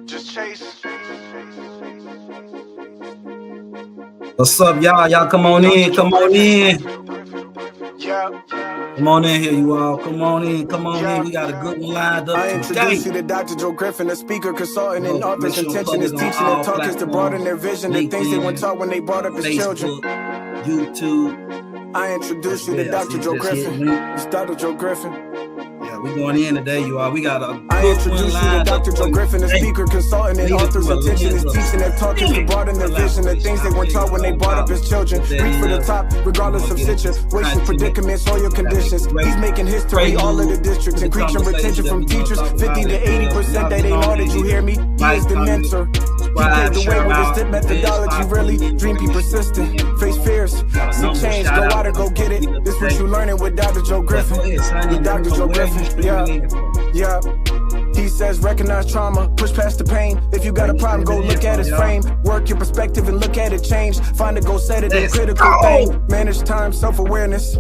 Just chase. What's up, y'all? Y'all come on in. Come on in. Yeah. Come on in here, you all. Come on in. Come on in. We got a good one lined up I introduce you today. to Dr. Joe Griffin, a speaker, consultant, and Make author's sure intention is put it on teaching and all talk is to broaden their vision, the things they weren't LinkedIn, taught when they brought up as children. Facebook, YouTube. I introduce you to That's Dr. it. Joe Just hit Griffin. link. It's Dr. Joe Griffin. Yeah, we going in today, you all. We got a I good one introduce you to lined up Dr. for Joe you Griffin, a today. speaker, consultant, and Lead us author's through a intention is lens of teaching and talk is to broaden their vision, the things they weren't taught when they brought up as children. Reach for the top, regardless of situations, predicaments, or your conditions. He's making history, all of the districts, increasing retention from teachers, 50 to 80%. They ain't all that you hear me. He is the mentor. He paved the way with his dip methodology, really. Dream, be persistent, face fears, see change, go out and go get it. This what you learning with Dr. Joe Griffin. With Dr. Joe Griffin, yeah. He says recognize trauma, push past the pain. If you got a problem, go look at his frame. Work your perspective and look at it change. Find a goal, set it, and critical thing. Manage time, self-awareness.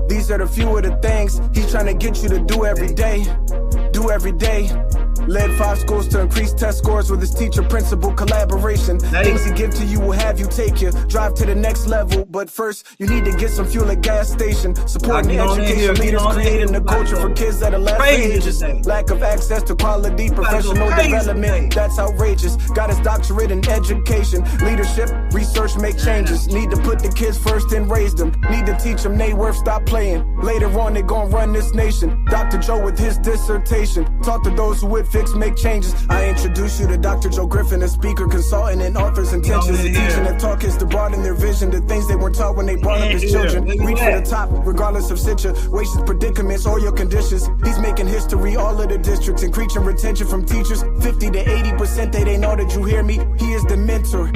These are the few of the things he's trying to get you to do every day. Do every day. Led 5 schools to increase test scores with his teacher principal collaboration. Things he give to you will have you take you drive to the next level. But first, you need to get some fuel at gas station. Supporting the education leaders, creating the culture for kids at 11 ages. Lack of access to quality professional development, that's outrageous. Got his doctorate in education, leadership, research, make changes. Need to put the kids first and raise them. Need to teach them they worth, stop playing. Later on, they gon' run this nation. Dr. Joe with his dissertation taught to those who would fix, make changes. I introduce you to Dr. Joe Griffin, a speaker, consultant, and author's intentions. Teaching and talk is to broaden their vision, the things they weren't taught when they brought up as children. Reach for the top, regardless of situations, predicaments, or your conditions. He's making history, all of the districts, increasing retention from teachers, 50 to 80%. They ain't know that you hear me. He is the mentor.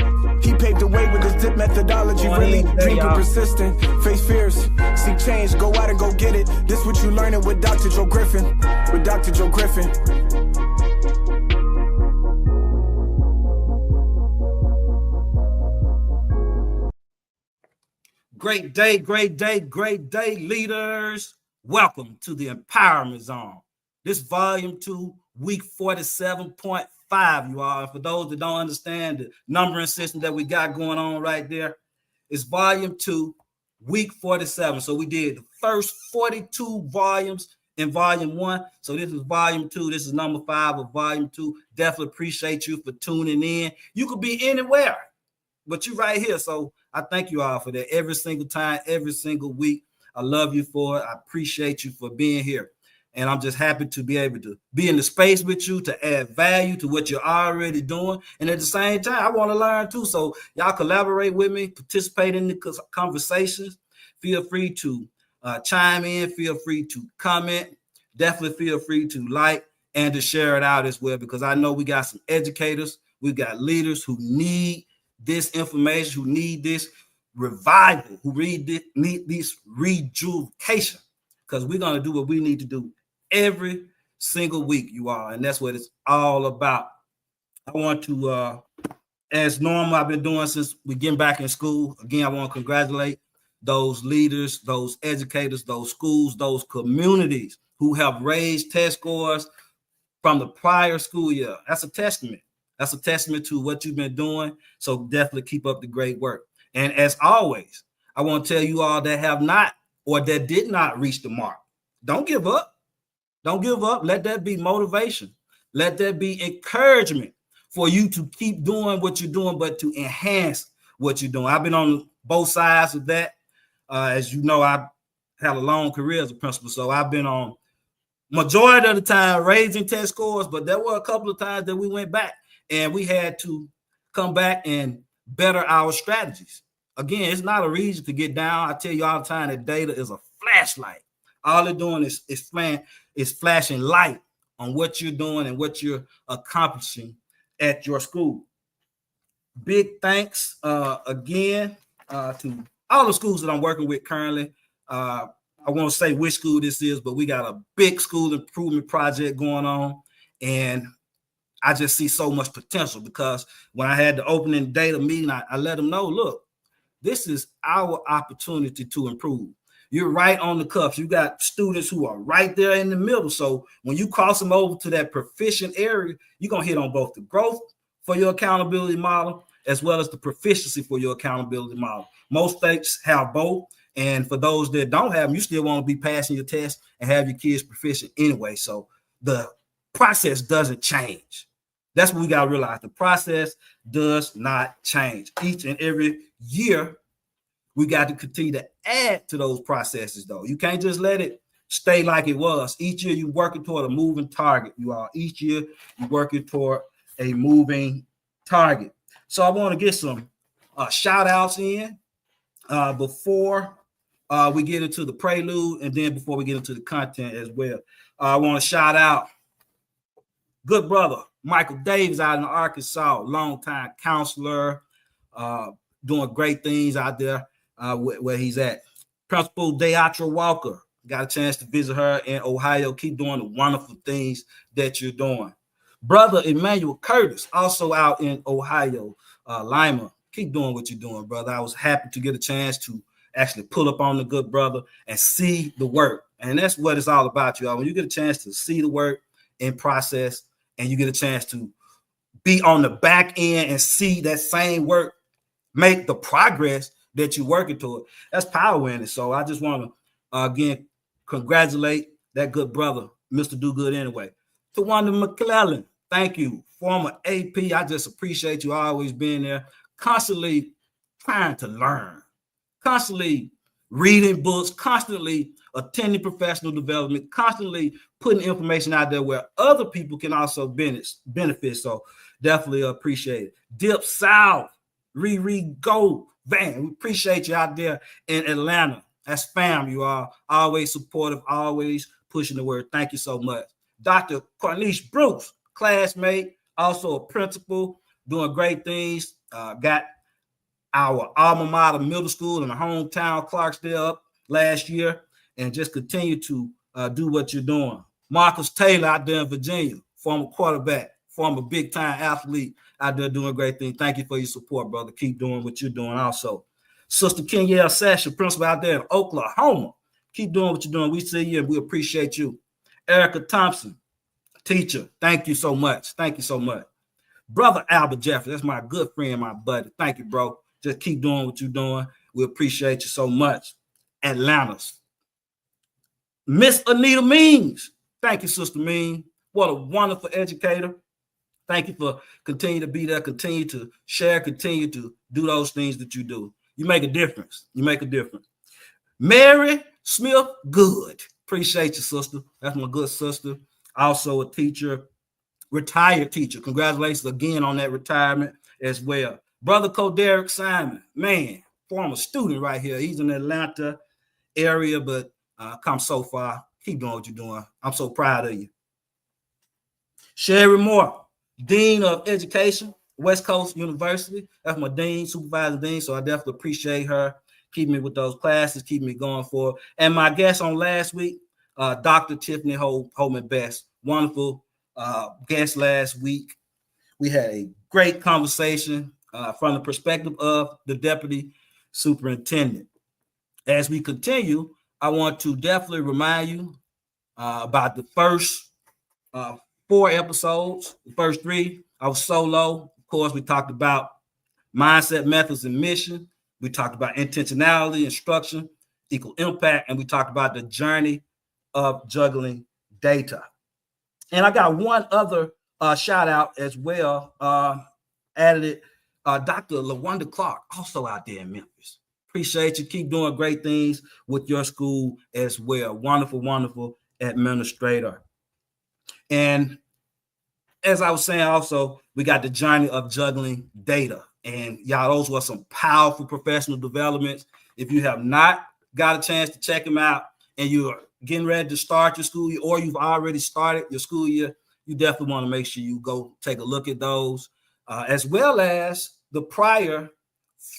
He paved the way with his dip methodology, really. Dream, be persistent, face fears, see change, go out and go get it. This what you learning with Dr. Joe Griffin. With Dr. Joe Griffin. Great day, great day, great day, leaders. Welcome to the Empowerment Zone. This volume 2, week 47.5, you all. For those that don't understand the numbering system that we got going on right there, it's volume 2, week 47. So we did the first 42 volumes in volume 1. So this is volume 2. This is number 5 of volume 2. Definitely appreciate you for tuning in. You could be anywhere, but you're right here. So I thank you all for that every single time, every single week. I love you for it. I appreciate you for being here. And I'm just happy to be able to be in the space with you to add value to what you're already doing. And at the same time, I want to learn too. So y'all collaborate with me, participate in the conversations. Feel free to chime in. Feel free to comment. Definitely feel free to like and to share it out as well, because I know we got some educators. We've got leaders who need this information, who need this revival, who need this rejuvenation, because we're going to do what we need to do every single week, you all, and that's what it's all about. I want to, as normal, I've been doing since we getting back in school. Again, I want to congratulate those leaders, those educators, those schools, those communities who have raised test scores from the prior school year. That's a testament. That's a testament to what you've been doing. So definitely keep up the great work. And as always, I want to tell you all that have not or that did not reach the mark, don't give up. Don't give up. Let that be motivation. Let that be encouragement for you to keep doing what you're doing, but to enhance what you're doing. I've been on both sides of that. As you know, I had a long career as a principal, so I've been on majority of the time raising test scores, but there were a couple of times that we went back and we had to come back and better our strategies. Again, it's not a reason to get down. I tell you all the time that data is a flashlight. All they're doing is flashing light on what you're doing and what you're accomplishing at your school. Big thanks again to all the schools that I'm working with currently. I won't say which school this is, but we got a big school improvement project going on. And I just see so much potential, because when I had the opening data meeting, I let them know, look, this is our opportunity to improve. You're right on the cuffs. You got students who are right there in the middle. So when you cross them over to that proficient area, you're going to hit on both the growth for your accountability model as well as the proficiency for your accountability model. Most states have both. And for those that don't have them, you still want to be passing your test and have your kids proficient anyway. So the process doesn't change. That's what we got to realize. The process does not change. Each and every year, we got to continue to add to those processes, though. You can't just let it stay like it was. Each year, you're working toward a moving target. You are. Each year, you're working toward a moving target. So I want to get some shout outs in before we get into the prelude, and then before we get into the content as well. I want to shout out good brother Michael Davis out in Arkansas, longtime counselor, doing great things out there where he's at. Principal Deatra Walker, got a chance to visit her in Ohio. Keep doing the wonderful things that you're doing. Brother Emmanuel Curtis, also out in Ohio, Lima. Keep doing what you're doing, brother. I was happy to get a chance to actually pull up on the good brother and see the work. And that's what it's all about, y'all. When you get a chance to see the work in process and you get a chance to be on the back end and see that same work make the progress that you're working toward, that's power in it. So I just want to, again, congratulate that good brother, Mr. Do Good Anyway. To Wanda McClellan, thank you. Former AP, I just appreciate you always being there, constantly trying to learn, constantly reading books, constantly attending professional development, constantly putting information out there where other people can also benefit. So definitely appreciate it. Dip South, Riri Go, Van, we appreciate you out there in Atlanta. That's fam, you are always supportive, always pushing the word. Thank you so much. Dr. Corniche Bruce, classmate, also a principal, doing great things. Got our alma mater middle school in the hometown Clarksdale up last year, and just continue to do what you're doing. Marcus Taylor out there in Virginia, former quarterback, former big-time athlete out there doing great things. Thank you for your support, brother. Keep doing what you're doing also. Sister Kenyelle Sasha, principal out there in Oklahoma. Keep doing what you're doing. We see you and we appreciate you. Erica Thompson, teacher, thank you so much. Thank you so much. Brother Albert Jeffrey, that's my good friend, my buddy. Thank you, bro. Just keep doing what you're doing. We appreciate you so much. Atlanta's Miss Anita Means. Thank you, Sister Mean. What a wonderful educator. Thank you for continuing to be there, continue to share, continue to do those things that you do. You make a difference. You make a difference. Mary Smith Good. Appreciate you, sister. That's my good sister. Also a teacher, retired teacher. Congratulations again on that retirement as well. Brother Koderick Simon, man, former student right here. He's in the Atlanta area, but come so far. Keep doing what you're doing. I'm so proud of you. Sherry Moore, Dean of Education, West Coast University. That's my dean, supervisor dean, so I definitely appreciate her keeping me with those classes, keeping me going forward. And my guest on last week, Dr. Tiffany Holman Best, wonderful guest last week. We had a great conversation from the perspective of the deputy superintendent. As we continue, I want to definitely remind you about the first 4 episodes. The first 3, I was solo. Of course, we talked about mindset, methods, and mission. We talked about intentionality, instruction, equal impact, and we talked about the journey of juggling data. And I got one other shout out as well. Added it, Dr. LaWanda Clark, also out there in Memphis. Appreciate you. Keep doing great things with your school as well. Wonderful, wonderful administrator. And as I was saying, also, we got the journey of juggling data. And y'all, those were some powerful professional developments. If you have not got a chance to check them out and you're getting ready to start your school year, or you've already started your school year, you definitely want to make sure you go take a look at those, as well as the prior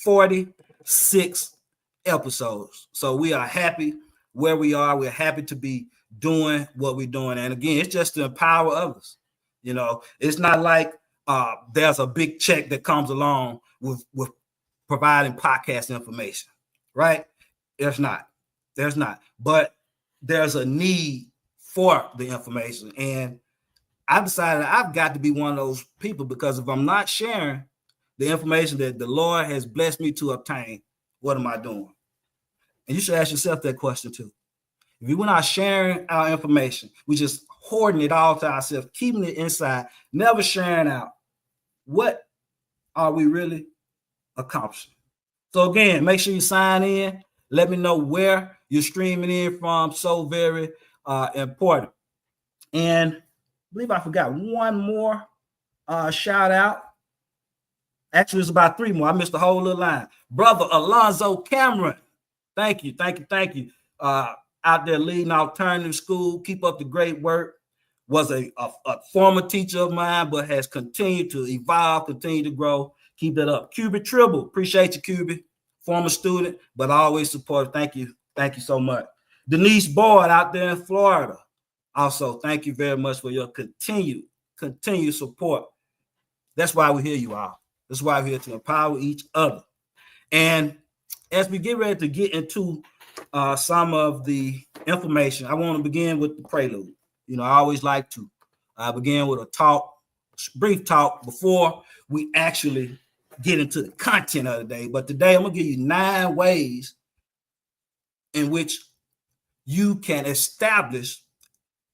46 episodes. So we are happy where we are. We're happy to be doing what we're doing. And again, it's just to empower others. You know, it's not like there's a big check that comes along with providing podcast information, right? It's not. There's not. But there's a need for the information. And I decided I've got to be one of those people, because if I'm not sharing the information that the Lord has blessed me to obtain, what am I doing? And you should ask yourself that question too. If we're not sharing our information, we're just hoarding it all to ourselves, keeping it inside, never sharing out, what are we really accomplishing? So again, make sure you sign in. Let me know where you're streaming in from. So very important. And I believe I forgot one more shout out. Actually, it's about 3 more. I missed the whole little line. Brother Alonzo Cameron. Thank you. Out there leading alternative school. Keep up the great work. Was a former teacher of mine, but has continued to evolve, continue to grow. Keep that up. Cuby Tribble. Appreciate you, Cuby. Former student, but always supportive. Thank you. Thank you so much. Denise Boyd out there in Florida. Also, thank you very much for your continued support. That's why we're here, you all. That's why we're here, to empower each other. And as we get ready to get into some of the information, I want to begin with the prelude. You know, I always like to begin with a brief talk before we actually get into the content of the day. But today I'm going to give you 9 ways in which you can establish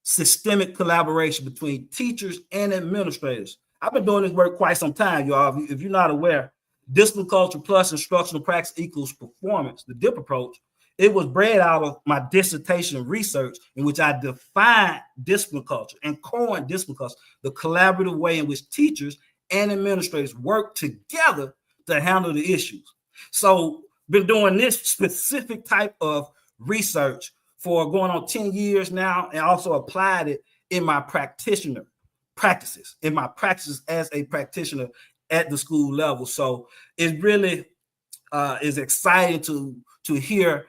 systemic collaboration between teachers and administrators. I've been doing this work quite some time, y'all. If you're not aware, discipline culture plus instructional practice equals performance, the DIP approach. It was bred out of my dissertation research, in which I defined discipline culture and coined discipline culture, the collaborative way in which teachers and administrators work together to handle the issues. So been doing this specific type of research for going on 10 years now, and also applied it in my practices as a practitioner at the school level. So it really is exciting to hear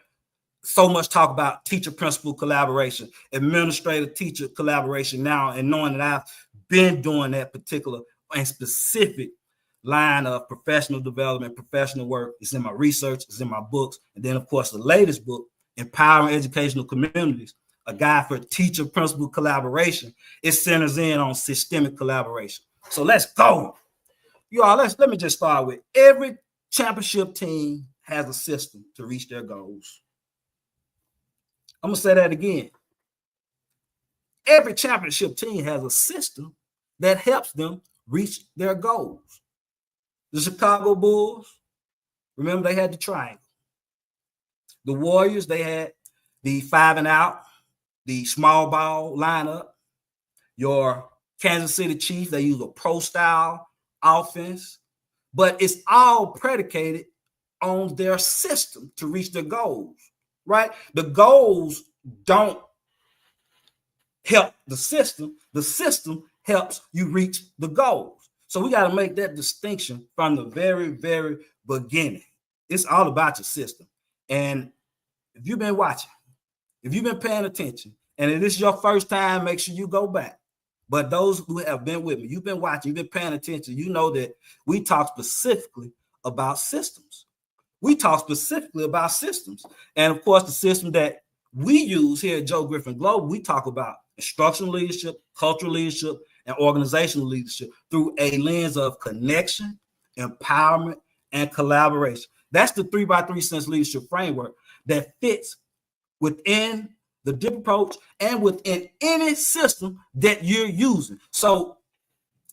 so much talk about teacher-principal collaboration, administrator-teacher collaboration now, and knowing that I've been doing that particular and specific line of professional development, professional work. It's in my research, it's in my books, and then, of course, the latest book, Empowering Educational Communities, a guide for teacher-principal collaboration. It centers in on systemic collaboration. So let's go. You all, let me just start with, every championship team has a system to reach their goals. I'm going to say that again. Every championship team has a system that helps them reach their goals. The Chicago Bulls, remember, they had the triangle. The Warriors, they had the 5 and out, the small ball lineup. Your Kansas City Chiefs, they use a pro-style offense. But it's all predicated on their system to reach their goals, right? The goals don't help the system. The system helps you reach the goals. So we got to make that distinction from the very, very beginning. It's all about your system. And if you've been watching, if you've been paying attention, and if this is your first time, make sure you go back. But those who have been with me, you've been watching, you've been paying attention, you know that we talk specifically about systems. And of course, the system that we use here at Joe Griffin Global, we talk about instructional leadership, cultural leadership, and organizational leadership through a lens of connection, empowerment, and collaboration. That's the 3x3 Sense leadership framework that fits within the DIP approach and within any system that you're using. So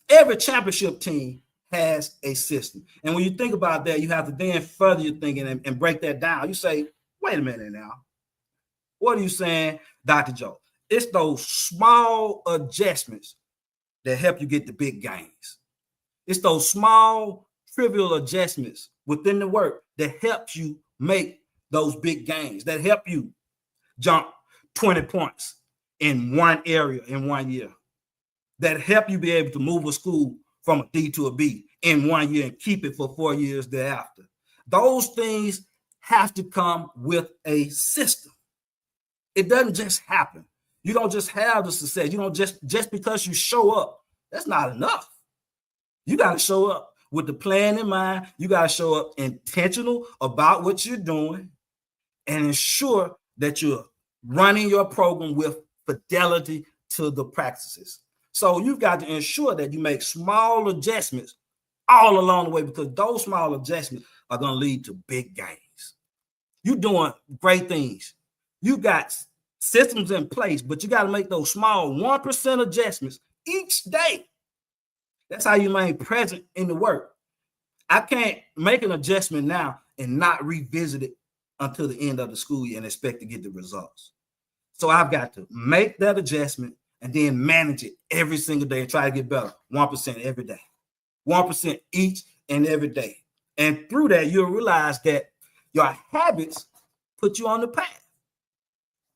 every championship team has a system. And when you think about that, you have to then further your thinking and break that down. You say, wait a minute now. What are you saying, Dr. Joe? It's those small adjustments that help you get the big gains. It's those small, trivial adjustments within the work that helps you make those big gains, that help you jump 20 points in one area in 1 year, that help you be able to move a school from a D to a B in 1 year and keep it for 4 years thereafter. Those things have to come with a system. It doesn't just happen. You don't just have the success. You don't just because you show up, that's not enough. You got to show up with the plan in mind. You got to show up intentional about what you're doing and ensure that you're running your program with fidelity to the practices. So you've got to ensure that you make small adjustments all along the way, because those small adjustments are going to lead to big gains. You're doing great things. You got systems in place, but you got to make those small 1% adjustments each day. That's how you remain present in the work. I can't make an adjustment now and not revisit it until the end of the school year and expect to get the results. So I've got to make that adjustment and then manage it every single day and try to get better. 1% every day. 1% each and every day. And through that, you'll realize that your habits put you on the path.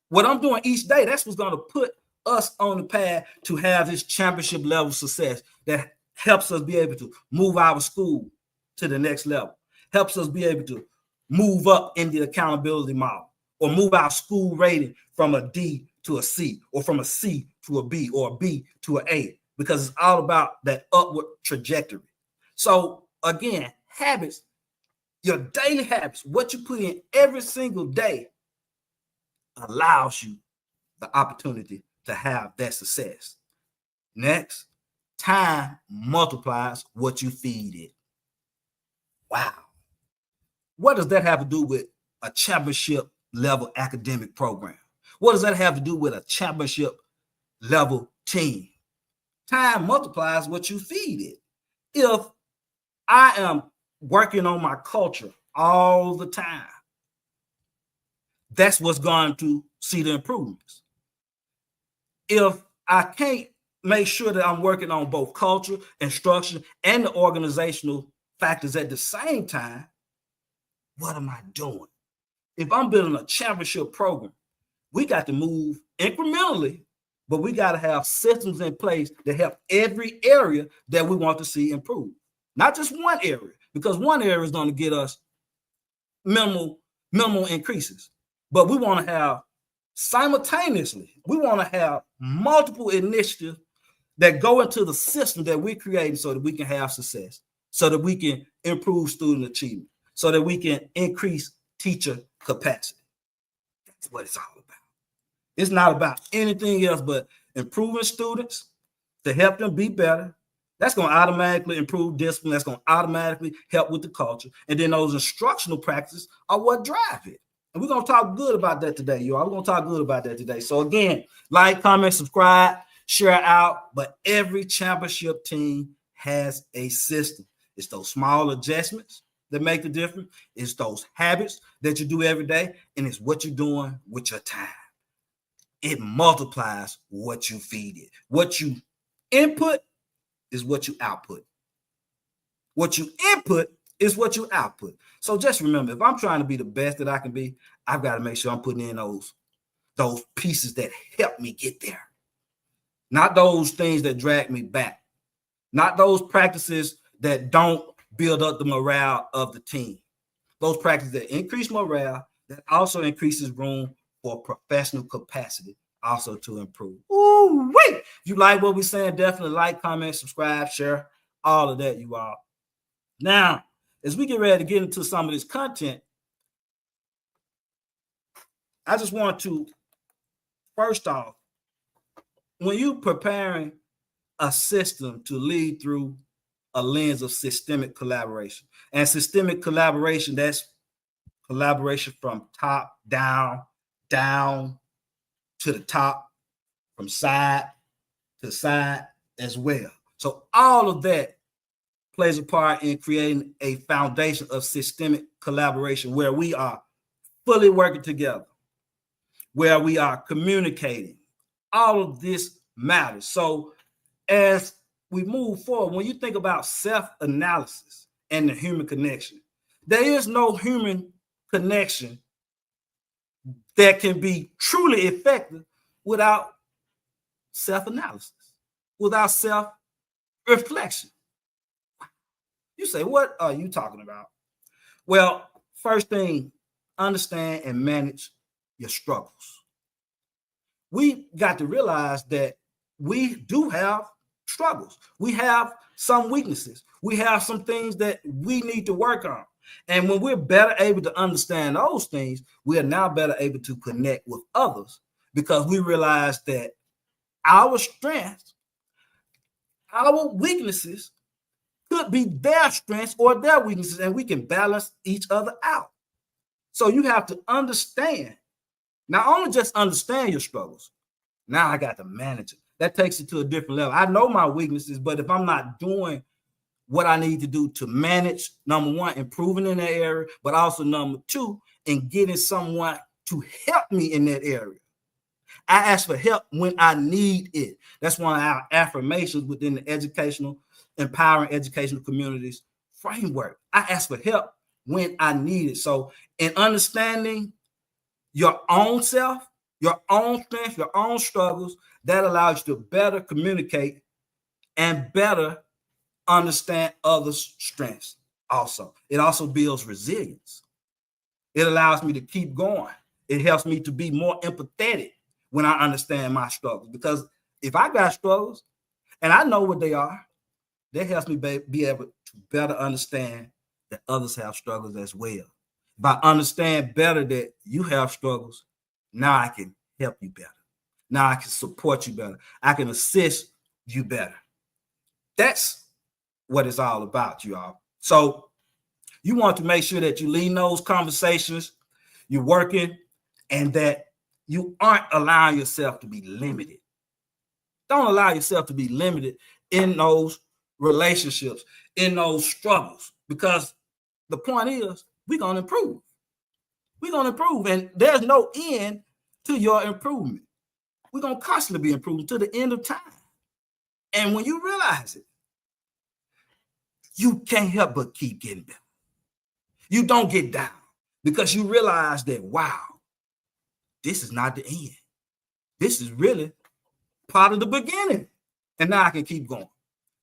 What I'm doing each day, that's what's going to put us on the path to have this championship level success that helps us be able to move our school to the next level, helps us be able to move up in the accountability model, or move our school rating from a D to a C, or from a C to a B, or a B to an A, because it's all about that upward trajectory. So again, habits, your daily habits, what you put in every single day allows you the opportunity to have that success. Next, time multiplies what you feed it. Wow. What does that have to do with a championship level academic program? What does that have to do with a championship level team? Time multiplies what you feed it. If I am working on my culture all the time, that's what's going to see the improvements. If I can't make sure that I'm working on both culture, instruction, and the organizational factors at the same time, what am I doing? If I'm building a championship program, we got to move incrementally, but we got to have systems in place that help every area that we want to see improve. Not just one area, because one area is going to get us minimal increases. But we want to have simultaneously, we want to have multiple initiatives that go into the system that we're creating so that we can have success, so that we can improve student achievement, so that we can increase teacher capacity. That's what it's all about. It's not about anything else but improving students to help them be better. That's going to automatically improve discipline. That's going to automatically help with the culture. And then those instructional practices are what drive it. And we're going to talk good about that today, y'all. We're going to talk good about that today. So again, like, comment, subscribe, share out. But every championship team has a system. It's those small adjustments that make the difference. It's those habits that you do every day. And it's what you're doing with your time. It multiplies what you feed it. What you input is what you output. What you input is what you output. So just remember, if I'm trying to be the best that I can be, I've got to make sure I'm putting in those pieces that help me get there. Not those things that drag me back. Not those practices that don't build up the morale of the team. Those practices that increase morale, that also increases room for professional capacity also to improve. Ooh, wait! If you like what we're saying, definitely like, comment, subscribe, share, all of that, you all. Now, as we get ready to get into some of this content, I just want to, first off, when you're preparing a system to lead through a lens of systemic collaboration, and systemic collaboration, that's collaboration from top down, down to the top, from side to side as well. So all of that plays a part in creating a foundation of systemic collaboration where we are fully working together, where we are communicating. All of this matters. So as we move forward, when you think about self-analysis and the human connection, there is no human connection that can be truly effective without self-analysis, without self-reflection. You say, what are you talking about? Well, first thing, understand and manage your struggles. We got to realize that we do have struggles. We have some weaknesses. We have some things that we need to work on. And when we're better able to understand those things, we are now better able to connect with others because we realize that our strengths, our weaknesses could be their strengths or their weaknesses, and we can balance each other out. So you have to understand, not only just understand your struggles, now I got to manage it. That takes it to a different level. I know my weaknesses, but if I'm not doing what I need to do to manage, number one, improving in that area, but also number two, in getting someone to help me in that area. I ask for help when I need it. That's one of our affirmations within the educational, empowering educational communities framework. I ask for help when I need it. So in understanding your own self, your own strengths, your own struggles, that allows you to better communicate and better understand others' strengths. Also, it also builds resilience. It allows me to keep going. It helps me to be more empathetic when I understand my struggles, because if I got struggles and I know what they are, that helps me be able to better understand that others have struggles as well. If I understand better that you have struggles, now I can help you better. Now I can support you better. I can assist you better. That's what it's all about, y'all. So you want to make sure that you lead those conversations, you're working, and that you aren't allowing yourself to be limited. Don't allow yourself to be limited in those relationships, in those struggles, because the point is we're going to improve. We're going to improve, and there's no end to your improvement. We're going to constantly be improving to the end of time. And when you realize it, you can't help but keep getting better. You don't get down because you realize that, wow, this is not the end. This is really part of the beginning. And now I can keep going.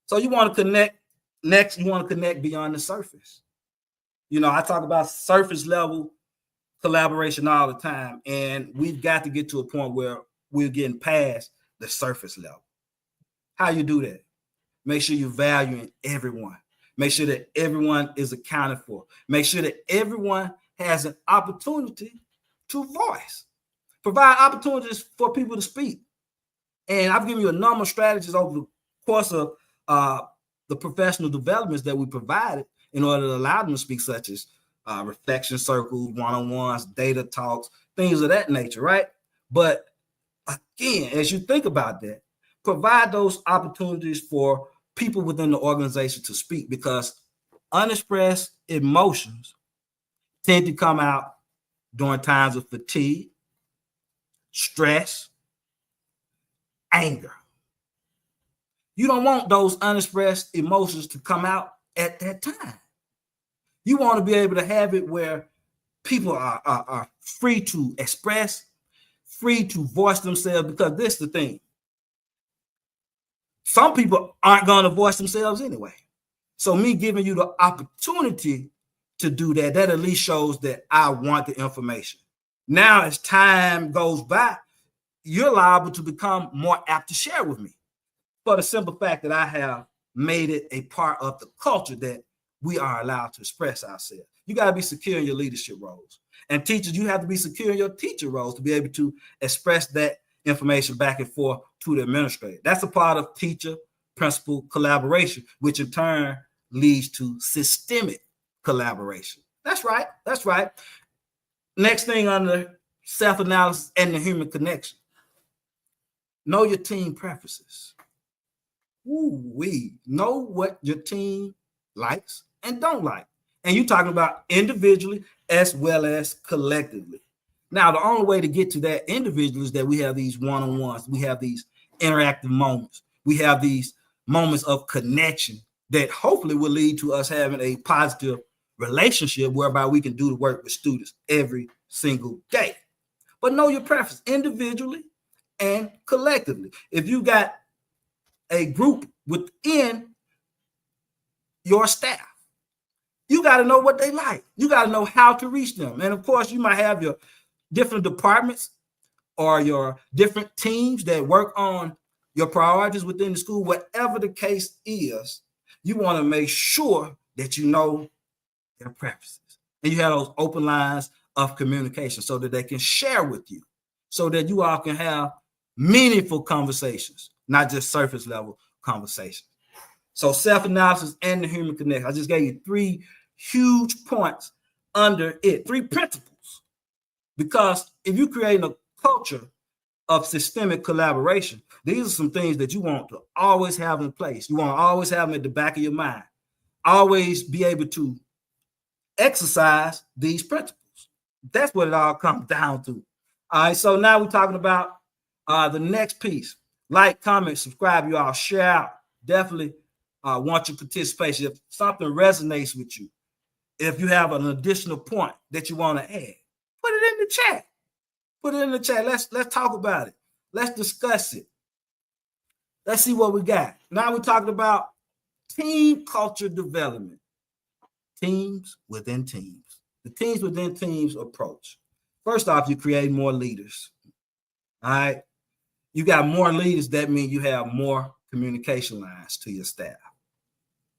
So you want to connect next, you want to connect beyond the surface. You know, I talk about surface level collaboration all the time, and we've got to get to a point where we're getting past the surface level. How you do that? Make sure you're valuing everyone. Make sure that everyone is accounted for. Make sure that everyone has an opportunity to voice. Provide opportunities for people to speak. And I've given you a number of strategies over the course of the professional developments that we provided in order to allow them to speak, such as reflection circles, one-on-ones, data talks, things of that nature, right? But again, as you think about that, provide those opportunities for people within the organization to speak, because unexpressed emotions tend to come out during times of fatigue, stress, anger. You don't want those unexpressed emotions to come out at that time. You want to be able to have it where people are free to express, free to voice themselves, because this is the thing. Some people aren't going to voice themselves anyway. So me giving you the opportunity to do that, that at least shows that I want the information. Now, as time goes by, you're liable to become more apt to share with me, for the simple fact that I have made it a part of the culture that we are allowed to express ourselves. You got to be secure in your leadership roles. And teachers, you have to be secure in your teacher roles to be able to express that information back and forth to the administrator. That's a part of teacher-principal collaboration, which in turn leads to systemic collaboration. That's right. That's right. Next thing under self-analysis and the human connection. Know your team preferences. Know what your team likes and don't like. And you're talking about individually as well as collectively. Now, the only way to get to that individually is that we have these one-on-ones. We have these interactive moments. We have these moments of connection that hopefully will lead to us having a positive relationship whereby we can do the work with students every single day. But know your preference individually and collectively. If you got a group within your staff, you got to know what they like. You got to know how to reach them. And of course, you might have your different departments or your different teams that work on your priorities within the school. Whatever the case is, you want to make sure that you know their preferences. And you have those open lines of communication so that they can share with you, so that you all can have meaningful conversations, not just surface level conversations. So self-analysis and the human connection. I just gave you 3 huge points under it, 3 principles. Because if you're creating a culture of systemic collaboration, these are some things that you want to always have in place. You want to always have them at the back of your mind. Always be able to exercise these principles. That's what it all comes down to. All right, so now we're talking about the next piece. Like, comment, subscribe, you all share out. Definitely want your participation. If something resonates with you, if you have an additional point that you want to add, put it in the chat. Put it in the chat. Let's talk about it. Let's discuss it. Let's see what we got. Now we're talking about team culture development. Teams within teams. The teams within teams approach. First off, you create more leaders. All right. You got more leaders. That means you have more communication lines to your staff.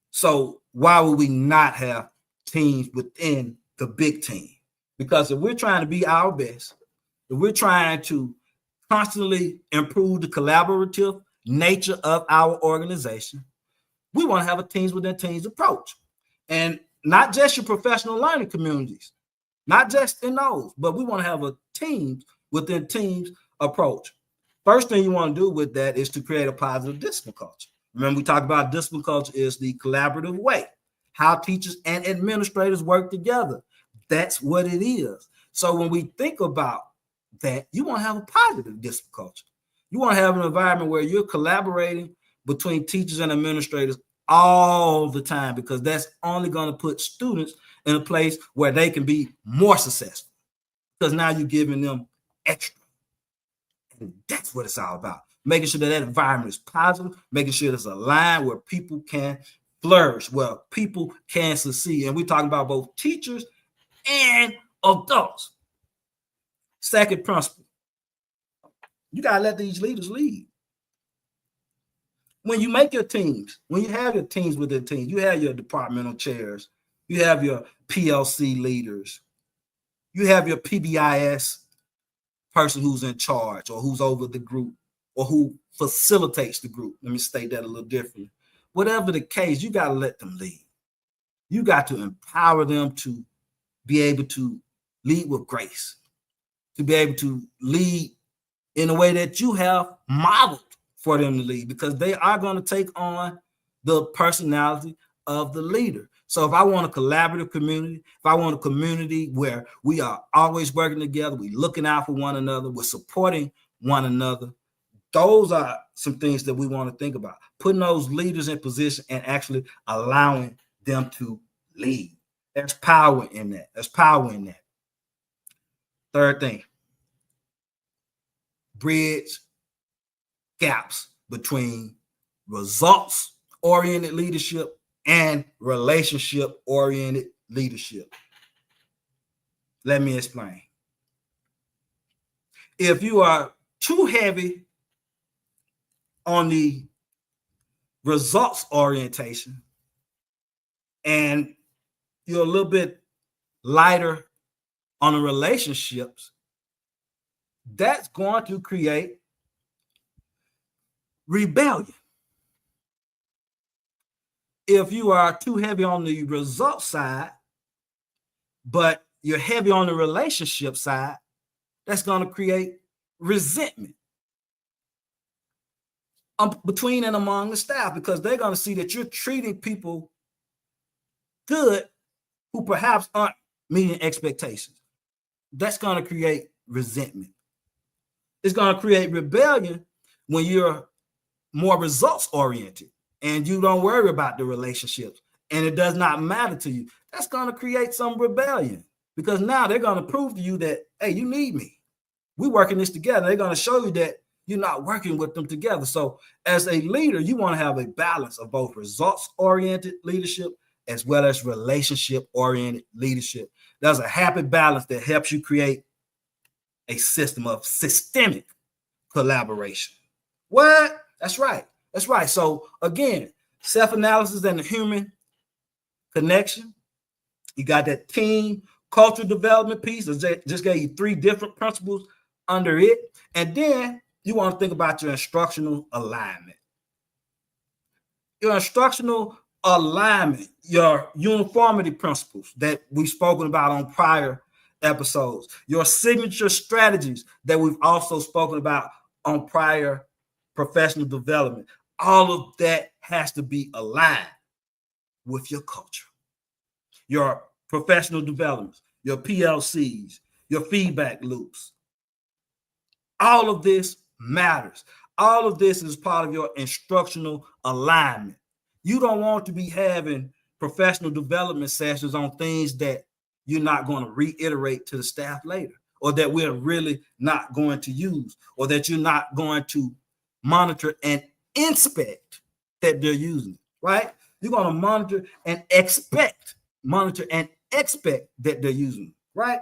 So why would we not have teams within the big team? Because if we're trying to be our best, if we're trying to constantly improve the collaborative nature of our organization, we want to have a teams within teams approach. And not just your professional learning communities, not just in those, but we want to have a teams within teams approach. First thing you want to do with that is to create a positive discipline culture. Remember, we talked about discipline culture is the collaborative way, how teachers and administrators work together. That's what it is. So when we think about that, you want to have a positive discipline culture. You want to have an environment where you're collaborating between teachers and administrators all the time, because that's only going to put students in a place where they can be more successful, because now you're giving them extra. And that's what it's all about. Making sure that that environment is positive, making sure there's a line where people can flourish, where people can succeed. And we're talking about both teachers and adults. Second principle, you got to let these leaders lead. When you make your teams, when you have your teams within teams, you have your departmental chairs, you have your PLC leaders, you have your PBIS person who's in charge or who's over the group or who facilitates the group. Let me state that a little differently. Whatever the case, you got to let them lead. You got to empower them to be able to lead with grace, to be able to lead in a way that you have modeled for them to lead, because they are going to take on the personality of the leader. So if I want a collaborative community, if I want a community where we are always working together, we're looking out for one another, we're supporting one another, those are some things that we want to think about. Putting those leaders in position and actually allowing them to lead. There's power in that. There's power in that. Third thing, bridge gaps between results-oriented leadership and relationship-oriented leadership. Let me explain. If you are too heavy on the results orientation and you're a little bit lighter on the relationships, that's going to create rebellion. If you are too heavy on the results side, but you're heavy on the relationship side, that's going to create resentment between and among the staff, because they're going to see that you're treating people good who perhaps aren't meeting expectations. That's going to create resentment. It's going to create rebellion when you're more results oriented and you don't worry about the relationships and it does not matter to you. That's going to create some rebellion, because now they're going to prove to you that, hey, you need me. We're working this together. They're going to show you that you're not working with them together. So as a leader, you want to have a balance of both results oriented leadership as well as relationship oriented leadership. There's a happy balance that helps you create a system of systemic collaboration. What? That's right. That's right. So again, self-analysis and the human connection, You got that team culture development piece. I just gave you 3 different principles under it. And then you want to think about your instructional alignment. Your instructional alignment, your uniformity principles that we've spoken about on prior episodes, your signature strategies that we've also spoken about on prior professional development. All of that has to be aligned with your culture, your professional developments, your PLCs, your feedback loops. All of this matters. All of this is part of your instructional alignment. You don't want to be having professional development sessions on things that you're not going to reiterate to the staff later, or that we're really not going to use, or that you're not going to monitor and inspect that they're using, right? You're going to monitor and expect that they're using, right?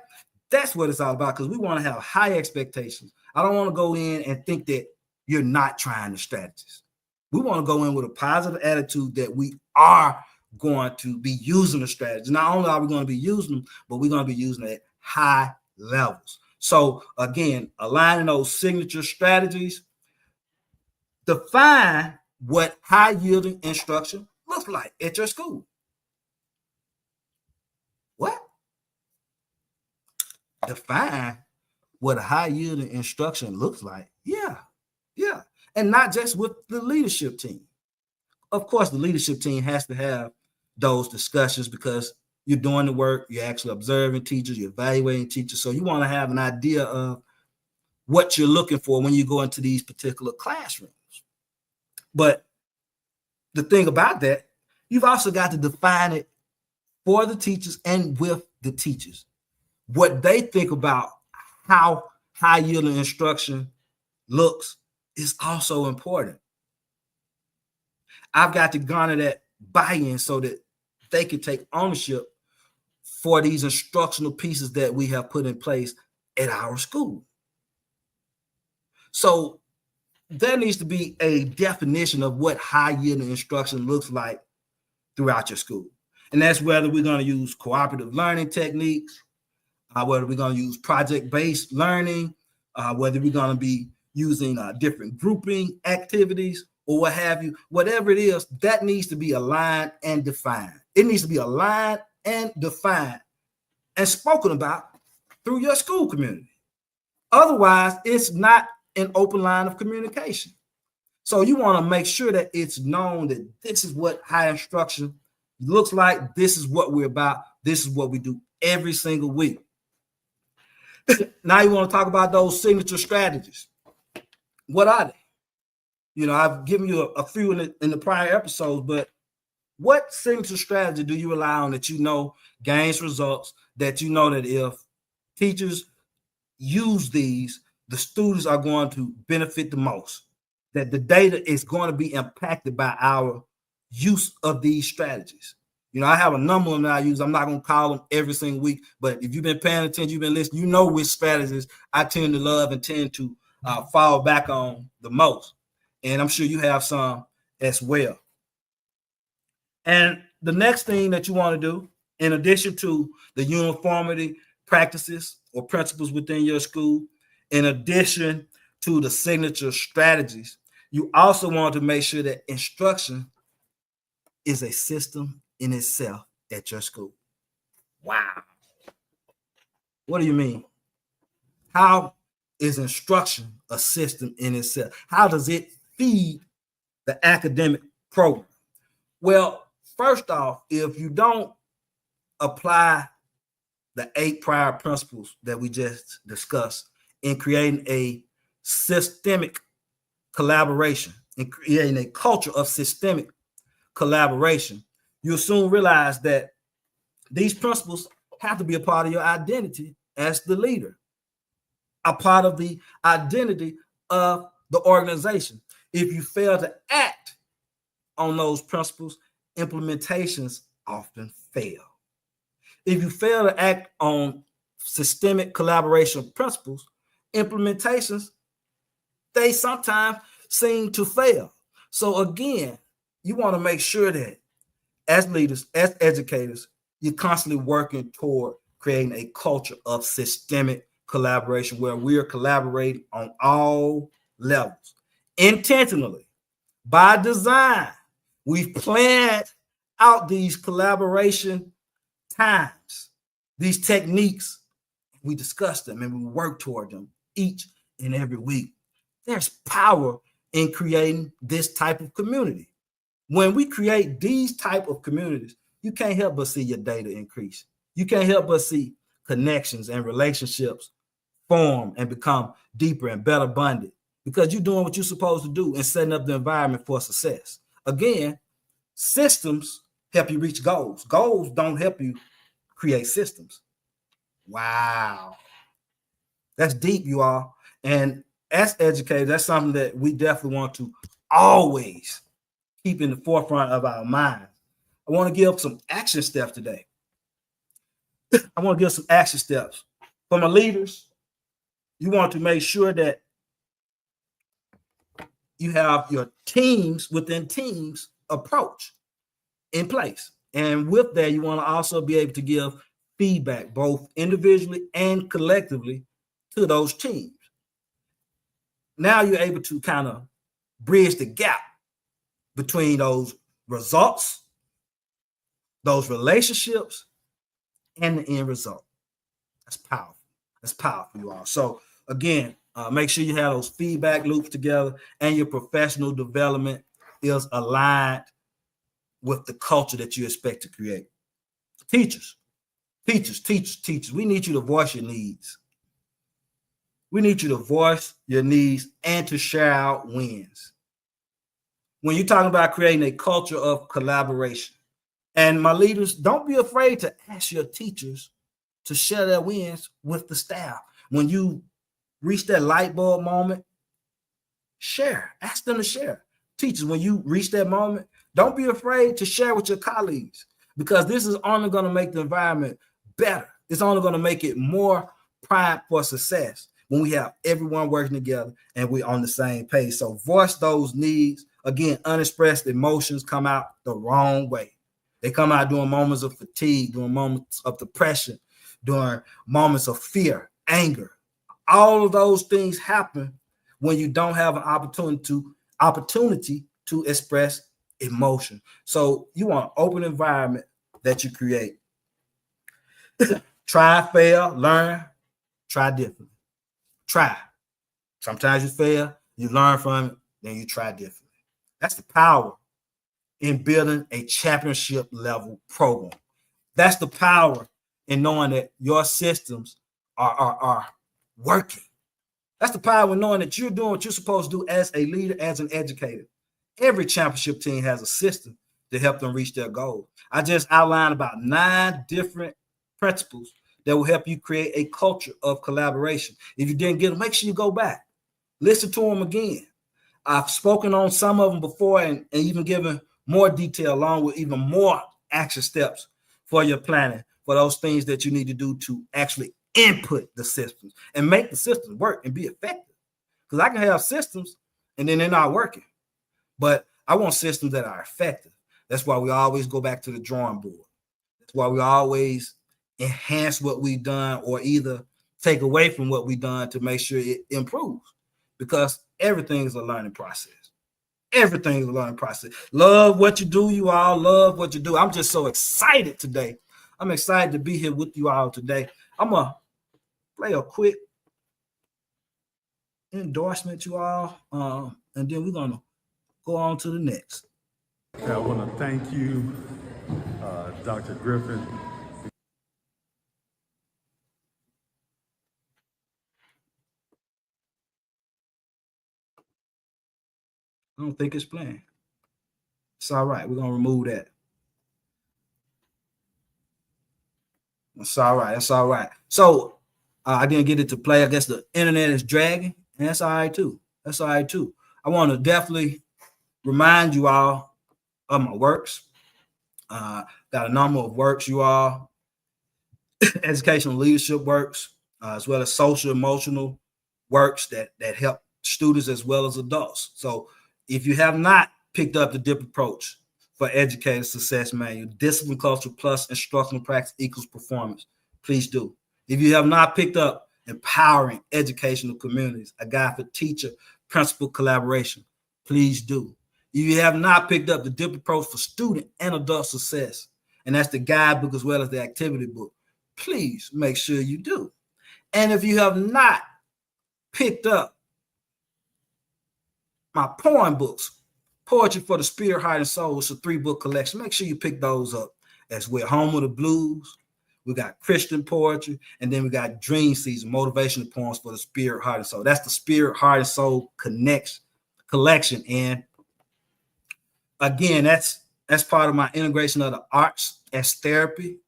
That's what it's all about, because we want to have high expectations. I don't want to go in and think that you're not trying the strategies. We want to go in with a positive attitude that we are going to be using the strategies. Not only are we going to be using them, but we're going to be using them at high levels. So again, aligning those signature strategies, define what high yielding instruction looks like at your school. What? Define what a high yielding instruction looks like. Yeah. And not just with the leadership team. Of course, the leadership team has to have those discussions, because you're doing the work, you're actually observing teachers, you're evaluating teachers. So you want to have an idea of what you're looking for when you go into these particular classrooms. But the thing about that, you've also got to define it for the teachers and with the teachers. What they think about how high yielding instruction looks is also important. I've got to garner that buy-in so that they can take ownership for these instructional pieces that we have put in place at our school. So there needs to be a definition of what high yielding instruction looks like throughout your school. And that's whether we're going to use cooperative learning techniques, whether we're going to use project-based learning, whether we're going to be using different grouping activities or what have you. Whatever it is, that needs to be aligned and defined. It needs to be aligned and defined and spoken about through your school community. Otherwise, it's not an open line of communication. So you want to make sure that it's known that this is what high instruction looks like. This is what we're about. This is what we do every single week. Now you want to talk about those signature strategies. What are they? You know, I've given you a few in the prior episodes, but what signature strategy do you rely on that you know gains results, that you know that if teachers use these, the students are going to benefit the most, that the data is going to be impacted by our use of these strategies? You know, I have a number of them that I use. I'm not going to call them every single week, but if you've been paying attention, you've been listening, you know which strategies I tend to love and tend to fall back on the most. And I'm sure you have some as well. And the next thing that you want to do, in addition to the uniformity practices or principles within your school, in addition to the signature strategies, you also want to make sure that instruction is a system in itself at your school. Wow. What do you mean? How is instruction a system in itself? How does it feed the academic program? Well, first off, if you don't apply the 8 prior principles that we just discussed in creating a systemic collaboration, in creating a culture of systemic collaboration, you'll soon realize that these principles have to be a part of your identity as the leader, a part of the identity of the organization. If you fail to act on those principles, implementations often fail. If you fail to act on systemic collaboration principles, implementations, they sometimes seem to fail. So again, you want to make sure that as leaders, as educators, you're constantly working toward creating a culture of systemic collaboration where we're collaborating on all levels intentionally by design. We've planned out these collaboration times, these techniques. We discuss them and we work toward them each and every week. There's power in creating this type of community. When we create these type of communities, you can't help but see your data increase. You can't help but see connections and relationships form and become deeper and better bonded because you're doing what you're supposed to do and setting up the environment for success. Again, systems help you reach goals. Goals don't help you create systems. Wow. That's deep, you all. And as educators, that's something that we definitely want to always keep in the forefront of our minds. I want to give some action steps today. I want to give some action steps. For my leaders, you want to make sure that you have your teams within teams approach in place. And with that, you want to also be able to give feedback, both individually and collectively, to those teams. Now you're able to kind of bridge the gap between those results, those relationships, and the end result. That's powerful. That's powerful, you all. So again, make sure you have those feedback loops together and your professional development is aligned with the culture that you expect to create. Teachers, we need you to voice your needs. We need you to voice your needs and to share out wins. When you're talking about creating a culture of collaboration, and my leaders, don't be afraid to ask your teachers to share their wins with the staff. When you reach that light bulb moment, share. Ask them to share. Teachers, when you reach that moment, don't be afraid to share with your colleagues because this is only going to make the environment better. It's only going to make it more primed for success when we have everyone working together and we're on the same page. So voice those needs. Again, unexpressed emotions come out the wrong way. They come out during moments of fatigue, during moments of depression, during moments of fear, anger. All of those things happen when you don't have an opportunity to express emotion. So you want an open environment that you create. Try, fail, learn, try differently. Try. Sometimes you fail, you learn from it, then you try differently. That's the power in building a championship level program. That's the power in knowing that your systems are working. That's the power in knowing that you're doing what you're supposed to do as a leader, as an educator. Every championship team has a system to help them reach their goal. I just outlined about 9 different principles that will help you create a culture of collaboration. If you didn't get them, make sure you go back. Listen to them again. I've spoken on some of them before and even given more detail along with even more action steps for your planning, for those things that you need to do to actually input the systems and make the systems work and be effective. Because I can have systems and then they're not working. But I want systems that are effective. That's why we always go back to the drawing board. That's why we always enhance what we've done or either take away from what we've done to make sure it improves. Because everything is a learning process. Everything is a learning process. Love what you do, you all. Love what you do. I'm just so excited today. I'm excited to be here with you all today. I'm going to play a quick endorsement, you all, and then we're going to go on to the next. I want to thank you, Dr. Griffin. I don't think it's playing. It's all right. We're going to remove that. That's all right. That's all right. So I didn't get it to play. I guess the internet is dragging, and that's all right too. That's all right too. I want to definitely remind you all of my works. Got a number of works, you all. Educational leadership works, as well as social emotional works that help students as well as adults. So if you have not picked up the DIP approach, for Educator Success Manual, Discipline Culture plus Instructional Practice equals Performance. Please do. If you have not picked up Empowering Educational Communities, a guide for teacher principal collaboration, please do. If you have not picked up the Dip Approach for Student and Adult Success, and that's the guidebook as well as the activity book, please make sure you do. And if you have not picked up my poem books, Poetry for the Spirit, Heart, and Soul, it's a 3-book collection. Make sure you pick those up as well. Home of the Blues, we got Christian poetry, and then we got Dream Season, motivational poems for the spirit, heart, and soul. That's the Spirit, Heart, and Soul collection. And again, that's part of my integration of the arts as therapy,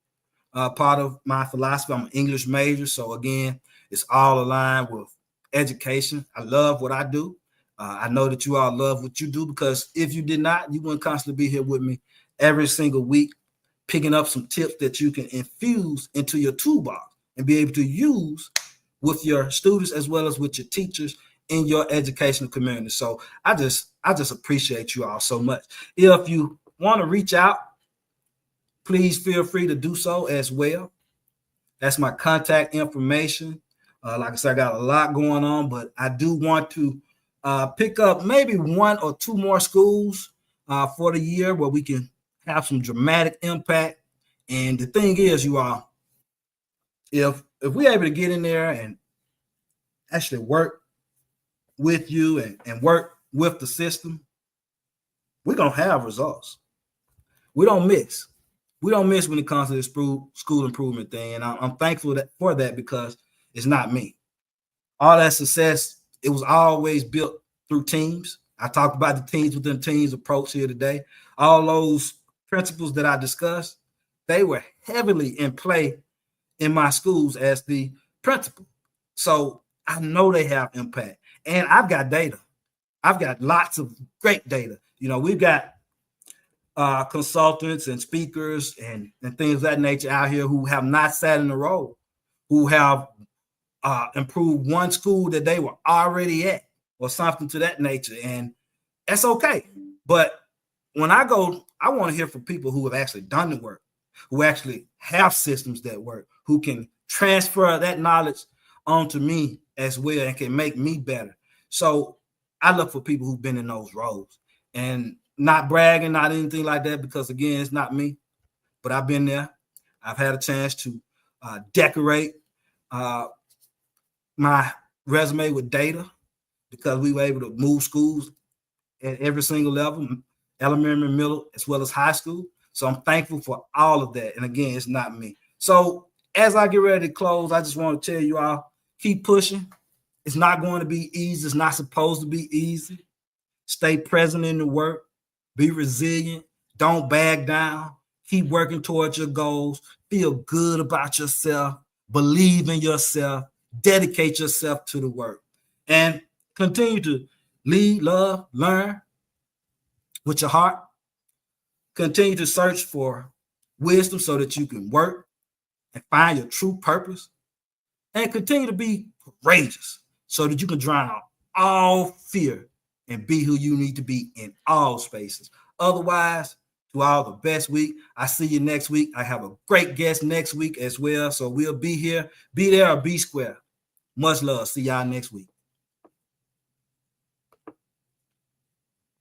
part of my philosophy. I'm an English major, so again, it's all aligned with education. I love what I do. I know that you all love what you do, because if you did not, you wouldn't constantly be here with me every single week, picking up some tips that you can infuse into your toolbox and be able to use with your students as well as with your teachers in your educational community. So I just appreciate you all so much. If you want to reach out, please feel free to do so as well. That's my contact information. Like I said, I got a lot going on, but I do want to pick up maybe 1 or 2 more schools for the year where we can have some dramatic impact. And the thing is, you all, if we're able to get in there and actually work with you and work with the system, we're going to have results. We don't miss. We don't miss when it comes to this school improvement thing. And I'm thankful for that, because it's not me. All that success, it was always built through teams. I talked about the teams within teams approach here today. All those principles that I discussed, they were heavily in play in my schools as the principal. So I know they have impact. And I've got data. I've got lots of great data. You know, we've got consultants and speakers and things of that nature out here who have not sat in a role, who have improved one school that they were already at or something to that nature. And that's okay. But when I go, I want to hear from people who have actually done the work, who actually have systems that work, who can transfer that knowledge onto me as well and can make me better. So I look for people who've been in those roles, and not bragging, not anything like that, because again, it's not me, but I've been there. I've had a chance to decorate my resume with data, because we were able to move schools at every single level, elementary, middle, as well as high school. So I'm thankful for all of that. And again, it's not me. So as I get ready to close, I just want to tell you all, keep pushing. It's not going to be easy. It's not supposed to be easy. Stay present in the work. Be resilient. Don't back down. Keep working towards your goals. Feel good about yourself. Believe in yourself. Dedicate yourself to the work. And continue to lead, love, learn with your heart. Continue to search for wisdom so that you can work and find your true purpose. And continue to be courageous so that you can drown out all fear and be who you need to be in all spaces. Otherwise, to all the best week. I see you next week. I have a great guest next week as well. So we'll be here, be there, or be square. Much love. See y'all next week.